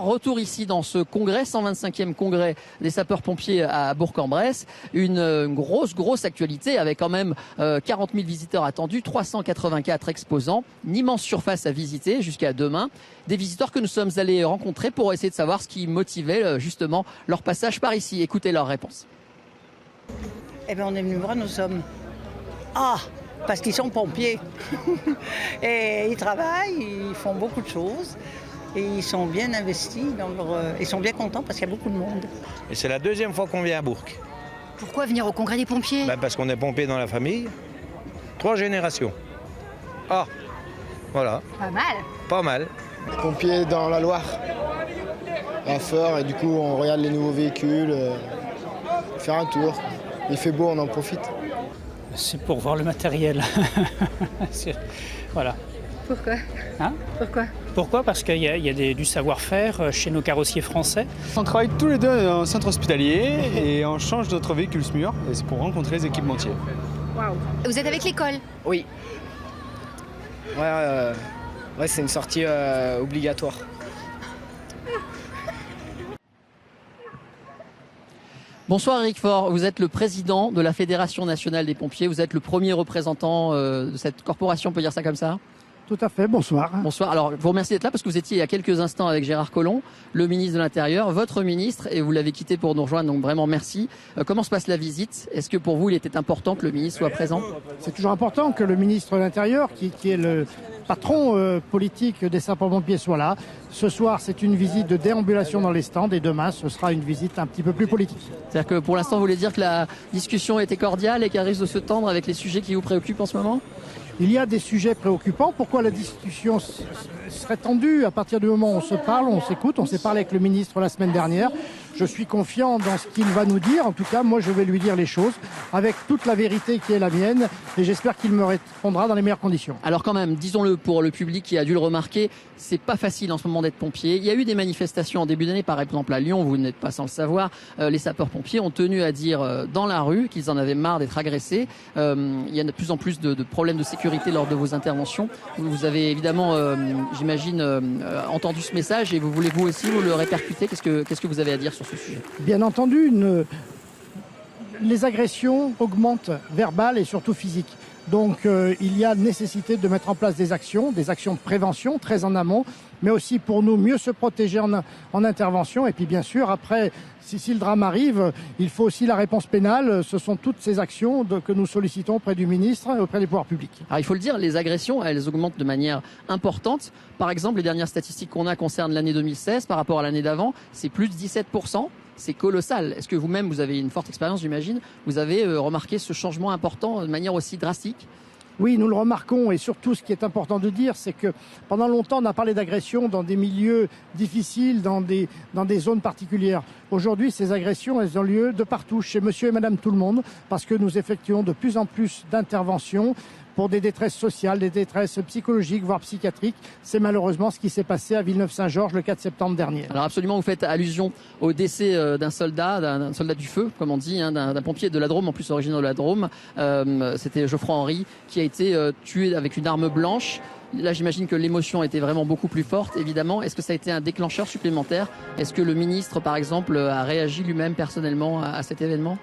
retour ici dans ce congrès, 125e congrès des sapeurs-pompiers à Bourg-en-Bresse. Une grosse actualité avec quand même 40 000 visiteurs attendus, 384 exposants, une immense surface à visiter jusqu'à demain. Des visiteurs que nous sommes allés rencontrer pour essayer de savoir ce qui motivait justement leur passage par ici. Écoutez leur réponse. Eh bien, on est venu voir nos hommes. Ah, parce qu'ils sont pompiers. Et ils travaillent, ils font beaucoup de choses. Et ils sont bien investis, ils sont bien contents parce qu'il y a beaucoup de monde. Et c'est la deuxième fois qu'on vient à Bourg. Pourquoi venir au congrès des pompiers? Parce qu'on est pompiers dans la famille. 3 générations. Ah, voilà. Pas mal. Pas mal. Pompiers dans la Loire, à Feur, et du coup on regarde les nouveaux véhicules, faire un tour. Il fait beau, on en profite. C'est pour voir le matériel. Voilà. Pourquoi? Pourquoi? Pourquoi? Parce qu'il y a du savoir-faire chez nos carrossiers français. On travaille tous les deux en centre hospitalier et on change notre véhicule SMUR et c'est pour rencontrer les équipementiers. Waouh. Vous êtes avec l'école? Oui. Ouais, c'est une sortie obligatoire. Bonsoir Eric Faure, vous êtes le président de la Fédération nationale des pompiers, vous êtes le premier représentant de cette corporation, on peut dire ça comme ça? Tout à fait, bonsoir. Bonsoir, alors je vous remercie d'être là parce que vous étiez il y a quelques instants avec Gérard Collomb, le ministre de l'Intérieur, votre ministre, et vous l'avez quitté pour nous rejoindre, donc vraiment merci. Comment se passe la visite? Est-ce que pour vous il était important que le ministre soit présent? C'est toujours important que le ministre de l'Intérieur, qui est le patron politique des sapeurs-pompiers, soit là. Ce soir, c'est une visite de déambulation dans les stands et demain, ce sera une visite un petit peu plus politique. C'est-à-dire que pour l'instant, vous voulez dire que la discussion était cordiale et qu'elle risque de se tendre avec les sujets qui vous préoccupent en ce moment? Il y a des sujets préoccupants. Pourquoi la discussion serait tendue? À partir du moment où on se parle, on s'écoute. On s'est parlé avec le ministre la semaine dernière. Je suis confiant dans ce qu'il va nous dire. En tout cas, moi, je vais lui dire les choses avec toute la vérité qui est la mienne. Et j'espère qu'il me répondra dans les meilleures conditions. Alors quand même, disons-le pour le public qui a dû le remarquer, c'est pas facile en ce moment d'être pompier. Il y a eu des manifestations en début d'année, par exemple à Lyon, vous n'êtes pas sans le savoir. Les sapeurs-pompiers ont tenu à dire dans la rue qu'ils en avaient marre d'être agressés. Il y a de plus en plus de problèmes de sécurité lors de vos interventions. Vous avez évidemment, j'imagine, entendu ce message et vous voulez vous aussi vous le répercuter. Qu'est-ce que vous avez à dire sur ce sujet? Bien entendu, les agressions augmentent verbales et surtout physiques. Donc il y a nécessité de mettre en place des actions de prévention très en amont, mais aussi pour nous mieux se protéger en intervention. Et puis bien sûr, après, si le drame arrive, il faut aussi la réponse pénale. Ce sont toutes ces actions que nous sollicitons auprès du ministre et auprès des pouvoirs publics. Alors il faut le dire, les agressions, elles augmentent de manière importante. Par exemple, les dernières statistiques qu'on a concernent l'année 2016 par rapport à l'année d'avant, c'est plus de 17%. C'est colossal. Est-ce que vous-même, vous avez une forte expérience, j'imagine, vous avez remarqué ce changement important de manière aussi drastique? Oui, nous le remarquons et surtout ce qui est important de dire, c'est que pendant longtemps on a parlé d'agressions dans des milieux difficiles, dans des zones particulières. Aujourd'hui, ces agressions, elles ont lieu de partout, chez monsieur et madame tout le monde, parce que nous effectuons de plus en plus d'interventions pour des détresses sociales, des détresses psychologiques, voire psychiatriques. C'est malheureusement ce qui s'est passé à Villeneuve-Saint-Georges le 4 septembre dernier. Alors absolument, vous faites allusion au décès d'un soldat du feu, comme on dit, d'un pompier de la Drôme, en plus originaire de la Drôme. C'était Geoffroy Henry qui a été tué avec une arme blanche. Là, j'imagine que l'émotion était vraiment beaucoup plus forte, évidemment. Est-ce que ça a été un déclencheur supplémentaire? Est-ce que le ministre, par exemple, a réagi lui-même personnellement à cet événement?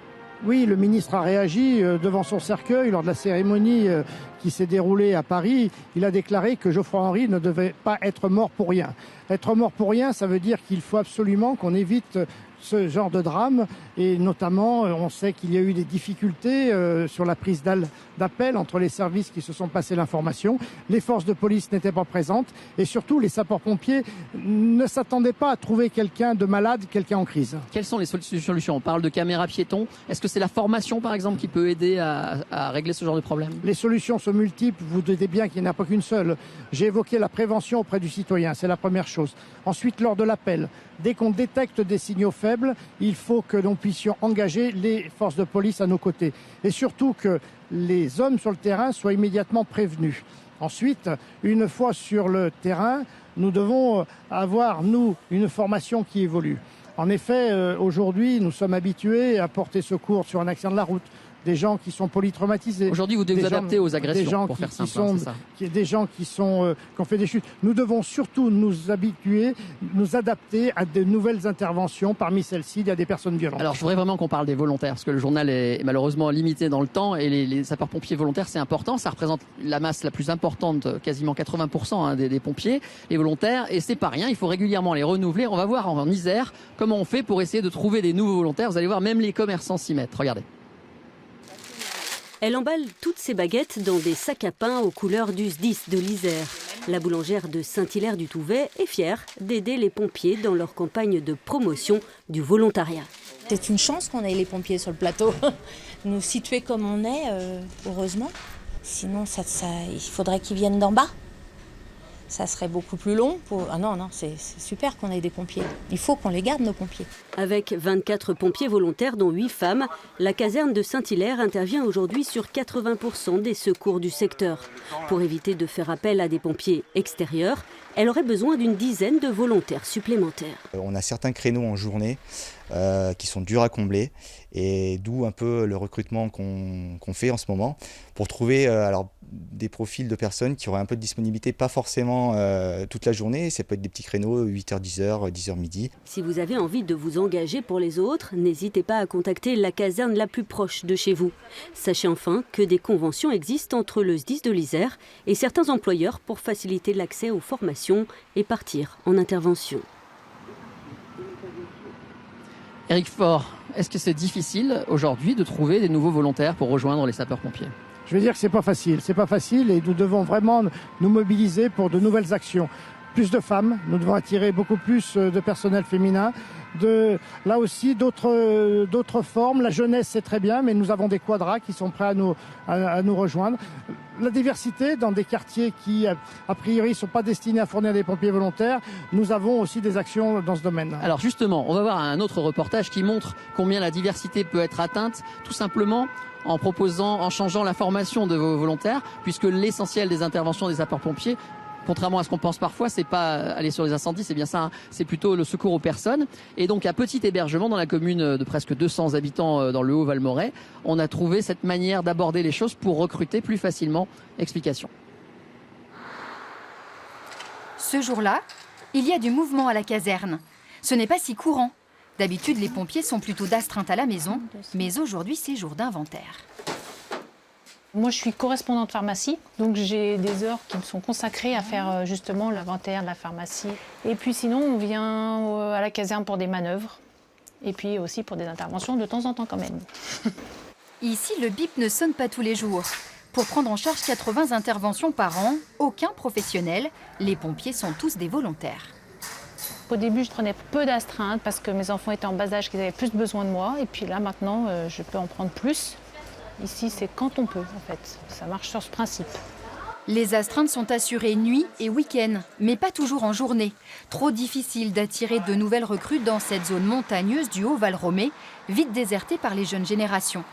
Oui, le ministre a réagi devant son cercueil lors de la cérémonie qui s'est déroulée à Paris. Il a déclaré que Geoffroy Henry ne devait pas être mort pour rien. Être mort pour rien, ça veut dire qu'il faut absolument qu'on évite ce genre de drame et notamment on sait qu'il y a eu des difficultés sur la prise d'appel entre les services qui se sont passés l'information. Les forces de police n'étaient pas présentes et surtout les sapeurs-pompiers ne s'attendaient pas à trouver quelqu'un de malade, quelqu'un en crise. Quelles sont les solutions? On parle de caméras piétons. Est-ce que c'est la formation par exemple qui peut aider à régler ce genre de problème? Les solutions sont multiples, vous doutez bien qu'il n'y en a pas qu'une seule. J'ai évoqué la prévention auprès du citoyen, c'est la première chose. Ensuite, lors de l'appel, dès qu'on détecte des signaux faibles, il faut que nous puissions engager les forces de police à nos côtés. Et surtout que les hommes sur le terrain soient immédiatement prévenus. Ensuite, une fois sur le terrain, nous devons avoir, nous, une formation qui évolue. En effet, aujourd'hui, nous sommes habitués à porter secours sur un accident de la route. des gens qui sont polytraumatisés. Aujourd'hui, vous devez vous adapter aux agressions, pour faire simple, c'est ça. Des gens qui ont fait des chutes. Nous devons surtout nous habituer, nous adapter à de nouvelles interventions. Parmi celles-ci, il y a des personnes violentes. Alors, je voudrais vraiment qu'on parle des volontaires, parce que le journal est malheureusement limité dans le temps, et les sapeurs-pompiers volontaires, c'est important. Ça représente la masse la plus importante, quasiment 80% des pompiers, les volontaires, et c'est pas rien. Il faut régulièrement les renouveler. On va voir en Isère comment on fait pour essayer de trouver des nouveaux volontaires. Vous allez voir, même les commerçants s'y mettent. Regardez. Elle emballe toutes ses baguettes dans des sacs à pain aux couleurs du SDIS de l'Isère. La boulangère de Saint-Hilaire-du-Touvet est fière d'aider les pompiers dans leur campagne de promotion du volontariat. C'est une chance qu'on ait les pompiers sur le plateau. Nous situer comme on est, heureusement. Sinon, il faudrait qu'ils viennent d'en bas. Ça serait beaucoup plus long. Ah non, c'est super qu'on ait des pompiers. Il faut qu'on les garde, nos pompiers. Avec 24 pompiers volontaires, dont 8 femmes, la caserne de Saint-Hilaire intervient aujourd'hui sur 80% des secours du secteur. Pour éviter de faire appel à des pompiers extérieurs, elle aurait besoin d'une dizaine de volontaires supplémentaires. On a certains créneaux en journée qui sont durs à combler, et d'où un peu le recrutement qu'on fait en ce moment pour trouver des profils de personnes qui auraient un peu de disponibilité, pas forcément toute la journée. Ça peut être des petits créneaux 8h, 10h, 10h midi. Si vous avez envie de vous engager pour les autres, n'hésitez pas à contacter la caserne la plus proche de chez vous. Sachez enfin que des conventions existent entre le SDIS de l'Isère et certains employeurs pour faciliter l'accès aux formations et partir en intervention. Éric Faure, est-ce que c'est difficile aujourd'hui de trouver des nouveaux volontaires pour rejoindre les sapeurs-pompiers ? Je veux dire que c'est pas facile et nous devons vraiment nous mobiliser pour de nouvelles actions. Plus de femmes, nous devons attirer beaucoup plus de personnel féminin. Là aussi, d'autres formes. La jeunesse, c'est très bien, mais nous avons des quadras qui sont prêts à nous rejoindre. La diversité dans des quartiers qui, a priori, ne sont pas destinés à fournir des pompiers volontaires. Nous avons aussi des actions dans ce domaine. Alors justement, on va voir un autre reportage qui montre combien la diversité peut être atteinte, tout simplement en changeant la formation de vos volontaires, puisque l'essentiel des interventions des sapeurs-pompiers, contrairement à ce qu'on pense parfois, c'est pas aller sur les incendies, c'est bien ça, c'est plutôt le secours aux personnes. Et donc à Petit Hébergement, dans la commune de presque 200 habitants dans le Haut-Valmorais, on a trouvé cette manière d'aborder les choses pour recruter plus facilement. Explication. Ce jour-là, il y a du mouvement à la caserne. Ce n'est pas si courant. D'habitude, les pompiers sont plutôt d'astreinte à la maison, mais aujourd'hui, c'est jour d'inventaire. Moi, je suis correspondante pharmacie, donc j'ai des heures qui me sont consacrées à faire justement l'inventaire de la pharmacie. Et puis sinon, on vient à la caserne pour des manœuvres, et puis aussi pour des interventions de temps en temps quand même. Ici, le bip ne sonne pas tous les jours. Pour prendre en charge 80 interventions par an, aucun professionnel, les pompiers sont tous des volontaires. Au début, je prenais peu d'astreintes parce que mes enfants étaient en bas âge, qu'ils avaient plus besoin de moi. Et puis là, maintenant, je peux en prendre plus. Ici, c'est quand on peut, en fait. Ça marche sur ce principe. Les astreintes sont assurées nuit et week-end, mais pas toujours en journée. Trop difficile d'attirer de nouvelles recrues dans cette zone montagneuse du Haut-Valromé, vite désertée par les jeunes générations.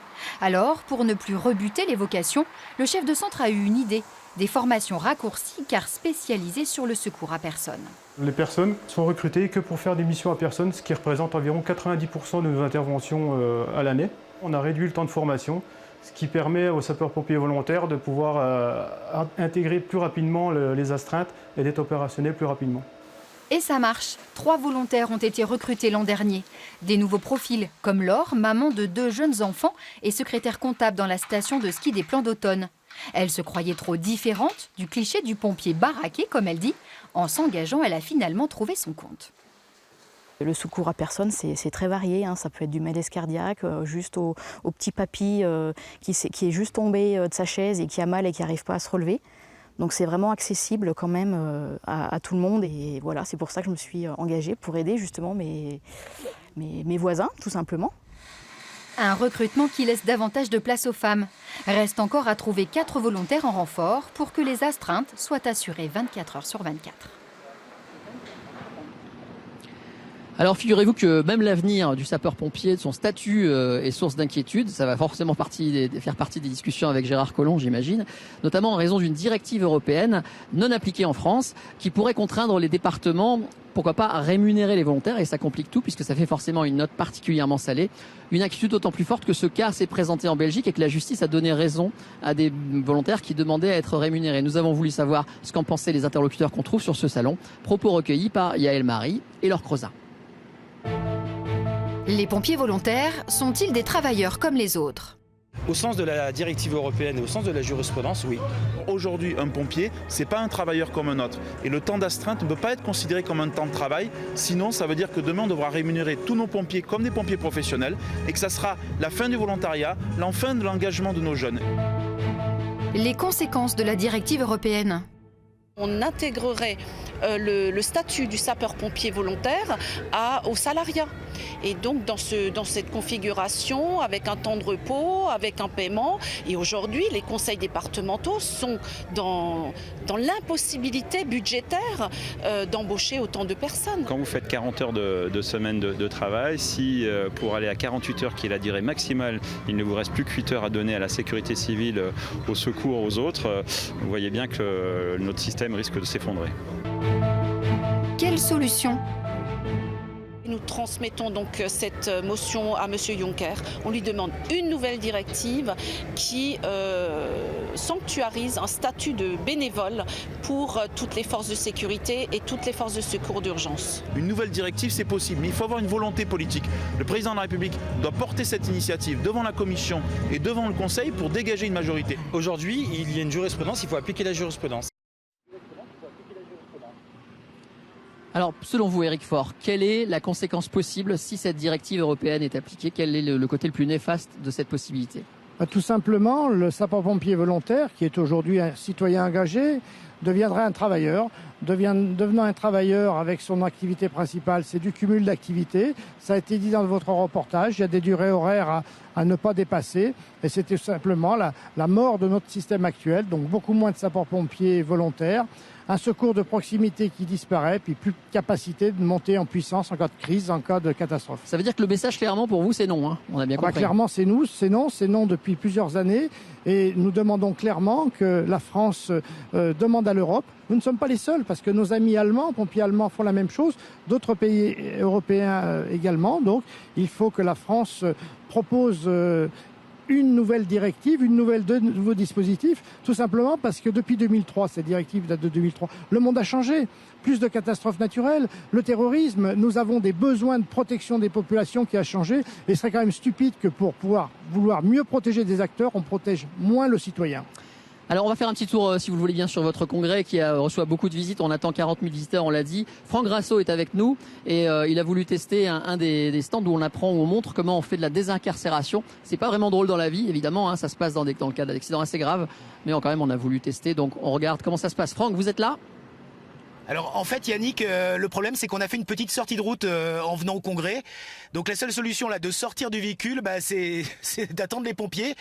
Alors, pour ne plus rebuter les vocations, le chef de centre a eu une idée. Des formations raccourcies car spécialisées sur le secours à personne. Les personnes sont recrutées que pour faire des missions à personne, ce qui représente environ 90% de nos interventions à l'année. On a réduit le temps de formation, ce qui permet aux sapeurs-pompiers volontaires de pouvoir intégrer plus rapidement les astreintes et d'être opérationnels plus rapidement. Et ça marche. 3 volontaires ont été recrutés l'an dernier. Des nouveaux profils, comme Laure, maman de 2 jeunes enfants et secrétaire comptable dans la station de ski des Plans d'Automne. Elle se croyait trop différente du cliché du pompier baraqué, comme elle dit. En s'engageant, elle a finalement trouvé son compte. Le secours à personne, c'est très varié. Ça peut être du malaise cardiaque, juste au petit papy qui est juste tombé de sa chaise et qui a mal et qui n'arrive pas à se relever. Donc c'est vraiment accessible quand même à tout le monde. Et voilà, c'est pour ça que je me suis engagée pour aider justement mes voisins, tout simplement. Un recrutement qui laisse davantage de place aux femmes. Reste encore à trouver 4 volontaires en renfort pour que les astreintes soient assurées 24 heures sur 24. Alors figurez-vous que même l'avenir du sapeur-pompier, de son statut est source d'inquiétude. Ça va forcément faire partie des discussions avec Gérard Collomb, j'imagine, notamment en raison d'une directive européenne non appliquée en France qui pourrait contraindre les départements pourquoi pas rémunérer les volontaires, et ça complique tout puisque ça fait forcément une note particulièrement salée. Une inquiétude d'autant plus forte que ce cas s'est présenté en Belgique et que la justice a donné raison à des volontaires qui demandaient à être rémunérés. Nous avons voulu savoir ce qu'en pensaient les interlocuteurs qu'on trouve sur ce salon. Propos recueillis par Yaël Marie et Laure Crozat. Les pompiers volontaires sont-ils des travailleurs comme les autres ? Au sens de la directive européenne et au sens de la jurisprudence, oui. Aujourd'hui, un pompier, c'est pas un travailleur comme un autre. Et le temps d'astreinte ne peut pas être considéré comme un temps de travail. Sinon, ça veut dire que demain, on devra rémunérer tous nos pompiers comme des pompiers professionnels et que ça sera la fin du volontariat, la fin de l'engagement de nos jeunes. Les conséquences de la directive européenne. On intégrerait le statut du sapeur-pompier volontaire au salariat. Et donc dans cette configuration, avec un temps de repos, avec un paiement, et aujourd'hui les conseils départementaux sont dans l'impossibilité budgétaire d'embaucher autant de personnes. Quand vous faites 40 heures de semaine de travail, si pour aller à 48 heures qui est la durée maximale, il ne vous reste plus que 8 heures à donner à la sécurité civile, au secours, aux autres, vous voyez bien que notre système risque de s'effondrer. Quelle solution ? Nous transmettons donc cette motion à M. Juncker. On lui demande une nouvelle directive qui sanctuarise un statut de bénévole pour toutes les forces de sécurité et toutes les forces de secours d'urgence. Une nouvelle directive, c'est possible, mais il faut avoir une volonté politique. Le président de la République doit porter cette initiative devant la Commission et devant le Conseil pour dégager une majorité. Aujourd'hui, il y a une jurisprudence, il faut appliquer la jurisprudence. Alors, selon vous, Éric Faure, quelle est la conséquence possible si cette directive européenne est appliquée? Quel est le côté le plus néfaste de cette possibilité? Tout simplement, le sapeur-pompier volontaire, qui est aujourd'hui un citoyen engagé, deviendrait un travailleur. Devenant un travailleur avec son activité principale, c'est du cumul d'activités. Ça a été dit dans votre reportage, il y a des durées horaires à ne pas dépasser. Et c'était simplement la mort de notre système actuel. Donc beaucoup moins de sapeurs-pompiers volontaires. Un secours de proximité qui disparaît, puis plus de capacité de monter en puissance en cas de crise, en cas de catastrophe. Ça veut dire que le message, clairement, pour vous, c'est non, hein. On a bien compris. Clairement, c'est non depuis plusieurs années. Et nous demandons clairement que la France demande à l'Europe. Nous ne sommes pas les seuls, parce que nos amis allemands, pompiers allemands, font la même chose. D'autres pays européens également. Donc, il faut que la France propose une nouvelle directive, de nouveaux dispositifs, tout simplement parce que depuis 2003, cette directive date de 2003, le monde a changé. Plus de catastrophes naturelles, le terrorisme, nous avons des besoins de protection des populations qui a changé. Et ce serait quand même stupide que pour vouloir mieux protéger des acteurs, on protège moins le citoyen. Alors on va faire un petit tour, si vous le voulez bien, sur votre congrès qui reçoit beaucoup de visites. On attend 40 000 visiteurs, on l'a dit. Franck Grasso est avec nous et il a voulu tester un des stands où on apprend, où on montre comment on fait de la désincarcération. C'est pas vraiment drôle dans la vie, évidemment, hein, ça se passe dans le cas d'accidents assez graves, mais quand même on a voulu tester. Donc on regarde comment ça se passe. Franck, vous êtes là ? Alors en fait Yannick, le problème c'est qu'on a fait une petite sortie de route en venant au congrès. Donc la seule solution là de sortir du véhicule, c'est d'attendre les pompiers.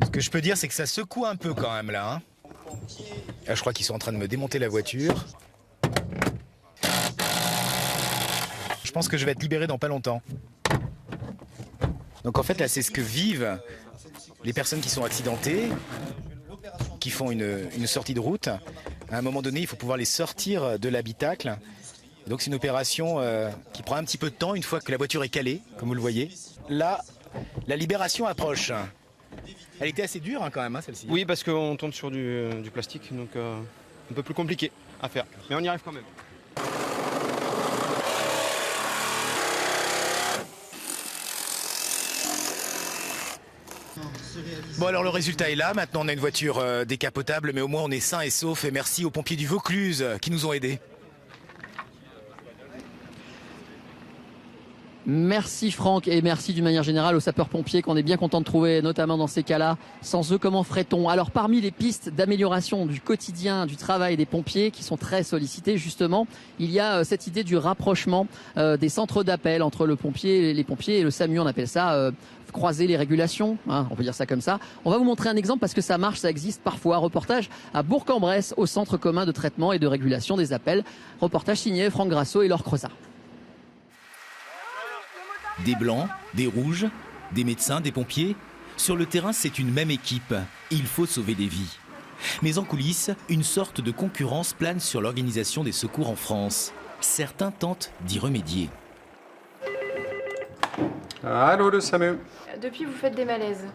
Ce que je peux dire, c'est que ça secoue un peu quand même là. Là, je crois qu'ils sont en train de me démonter la voiture. Je pense que je vais être libéré dans pas longtemps. Donc en fait là, c'est ce que vivent les personnes qui sont accidentées, qui font une sortie de route. À un moment donné, il faut pouvoir les sortir de l'habitacle. Donc c'est une opération qui prend un petit peu de temps une fois que la voiture est calée, comme vous le voyez. Là, la libération approche. Elle était assez dure quand même, celle-ci. Oui, parce qu'on tombe sur du plastique, donc un peu plus compliqué à faire. Mais on y arrive quand même. Bon alors le résultat est là, maintenant on a une voiture décapotable, mais au moins on est sain et sauf et merci aux pompiers du Vaucluse qui nous ont aidés. Merci Franck et merci d'une manière générale aux sapeurs-pompiers qu'on est bien content de trouver, notamment dans ces cas-là. Sans eux, comment ferait-on? Alors parmi les pistes d'amélioration du quotidien, du travail des pompiers qui sont très sollicités justement, il y a cette idée du rapprochement des centres d'appel entre les pompiers et le SAMU, on appelle ça croiser les régulations, hein, on peut dire ça comme ça. On va vous montrer un exemple parce que ça marche, ça existe parfois. Reportage à Bourg-en-Bresse au Centre commun de traitement et de régulation des appels. Reportage signé Franck Grasso et Laure Crozat. Des blancs, des rouges, des médecins, des pompiers. Sur le terrain, c'est une même équipe. Il faut sauver des vies. Mais en coulisses, une sorte de concurrence plane sur l'organisation des secours en France. Certains tentent d'y remédier. Allô, le SAMU. Depuis, vous faites des malaises.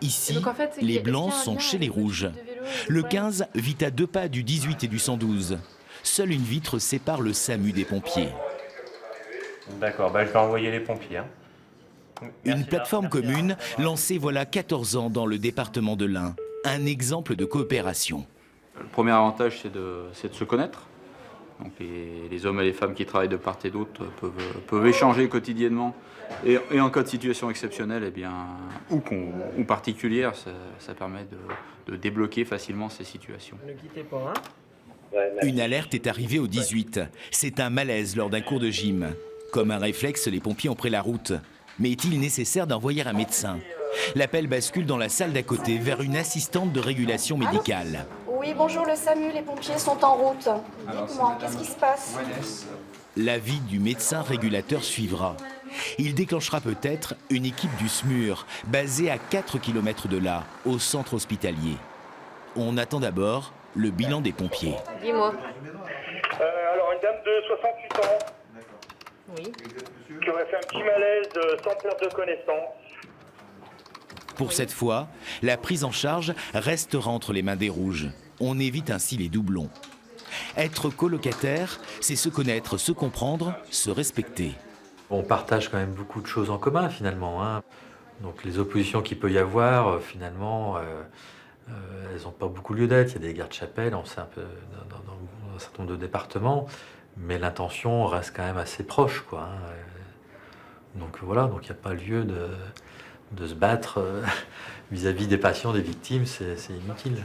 Ici, donc, en fait, les blancs sont chez les rouges. Le 15 vit à 2 pas du 18 et du 112. Seule une vitre sépare le SAMU des pompiers. D'accord, je vais envoyer les pompiers. Une plateforme commune lancée voilà 14 ans dans le département de l'Ain. Un exemple de coopération. Le premier avantage, c'est de se connaître. Donc les hommes et les femmes qui travaillent de part et d'autre peuvent échanger quotidiennement. Et en cas de situation exceptionnelle ou particulière, ça permet de débloquer facilement ces situations. Ne quittez pas, Une alerte est arrivée au 18. C'est un malaise lors d'un cours de gym. Comme un réflexe, les pompiers ont pris la route. Mais est-il nécessaire d'envoyer un médecin? L'appel bascule dans la salle d'à côté vers une assistante de régulation médicale. Oui, bonjour le SAMU, les pompiers sont en route. Dites-moi, qu'est-ce qui se passe? L'avis du médecin régulateur suivra. Il déclenchera peut-être une équipe du SMUR, basée à 4 km de là, au centre hospitalier. On attend d'abord le bilan des pompiers. Dis-moi. Alors, une dame de 68 ans. Oui. Qui aurait fait un petit malaise sans perte de connaissance. Pour cette fois, la prise en charge restera entre les mains des rouges. On évite ainsi les doublons. Être colocataire, c'est se connaître, se comprendre, se respecter. On partage quand même beaucoup de choses en commun finalement. Donc les oppositions qu'il peut y avoir, finalement, elles n'ont pas beaucoup lieu d'être. Il y a des guerres de chapelle, on sait un peu dans un certain nombre de départements, mais l'intention reste quand même assez proche, quoi. Donc voilà, donc il n'y a pas lieu de se battre vis-à-vis des patients, des victimes, c'est inutile.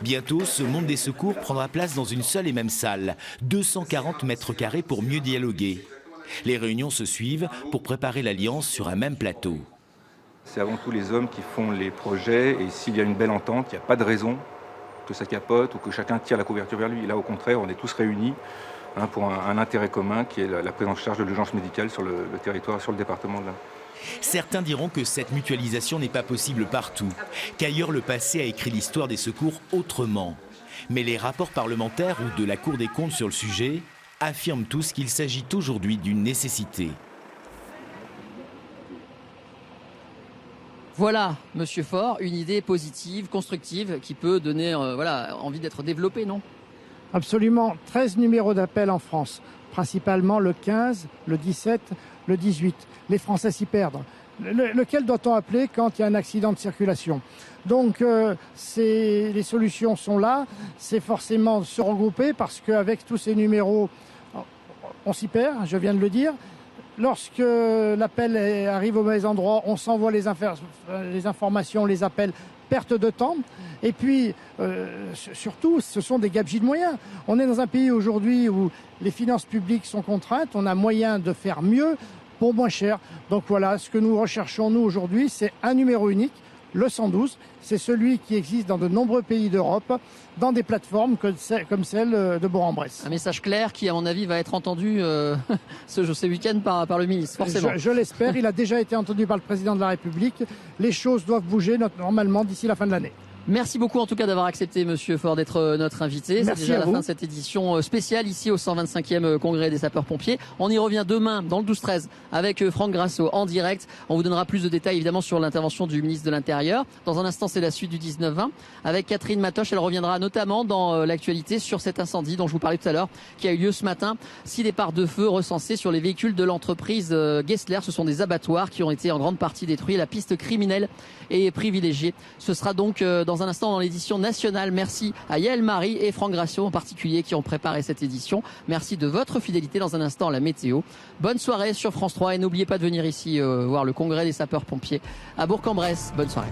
Bientôt, ce monde des secours prendra place dans une seule et même salle, 240 mètres carrés pour mieux dialoguer. Les réunions se suivent pour préparer l'alliance sur un même plateau. C'est avant tout les hommes qui font les projets et s'il y a une belle entente, il n'y a pas de raison que ça capote ou que chacun tire la couverture vers lui. Et là, au contraire, on est tous réunis pour un intérêt commun qui est la prise en charge de l'urgence médicale sur le territoire, sur le département de l'Ain. Certains diront que cette mutualisation n'est pas possible partout, qu'ailleurs le passé a écrit l'histoire des secours autrement. Mais les rapports parlementaires ou de la Cour des comptes sur le sujet affirment tous qu'il s'agit aujourd'hui d'une nécessité. Voilà, Monsieur Faure, une idée positive, constructive, qui peut donner envie d'être développée, non? Absolument. 13 numéros d'appel en France, principalement le 15, le 17, le 18. Les Français s'y perdent. Lequel doit-on appeler quand il y a un accident de circulation? Donc les solutions sont là, c'est forcément se regrouper parce qu'avec tous ces numéros, on s'y perd, je viens de le dire. Lorsque l'appel arrive au mauvais endroit, on s'envoie les informations, les appels, perte de temps. Et puis, surtout, ce sont des gabegies de moyens. On est dans un pays aujourd'hui où les finances publiques sont contraintes, on a moyen de faire mieux pour moins cher. Donc voilà, ce que nous recherchons, nous, aujourd'hui, c'est un numéro unique, le 112. C'est celui qui existe dans de nombreux pays d'Europe, dans des plateformes comme celle de Bourg-en-Bresse. Un message clair qui, à mon avis, va être entendu ce week-end par le ministre, forcément. Je l'espère, il a déjà été entendu par le président de la République. Les choses doivent bouger normalement d'ici la fin de l'année. Merci beaucoup en tout cas d'avoir accepté, Monsieur Faure, d'être notre invité. C'est déjà la fin de cette édition spéciale ici au 125e congrès des sapeurs-pompiers. On y revient demain dans le 12-13 avec Franck Grasso en direct. On vous donnera plus de détails évidemment sur l'intervention du ministre de l'Intérieur. Dans un instant, c'est la suite du 19-20 avec Catherine Matoche. Elle reviendra notamment dans l'actualité sur cet incendie dont je vous parlais tout à l'heure qui a eu lieu ce matin. 6 départs de feu recensés sur les véhicules de l'entreprise Gessler. Ce sont des abattoirs qui ont été en grande partie détruits. La piste criminelle est privilégiée. Ce sera donc dans un instant dans l'édition nationale. Merci à Yael Marie et Franck Grasso en particulier qui ont préparé cette édition. Merci de votre fidélité. Dans un instant, la météo. Bonne soirée sur France 3 et n'oubliez pas de venir ici voir le congrès des sapeurs-pompiers à Bourg-en-Bresse. Bonne soirée.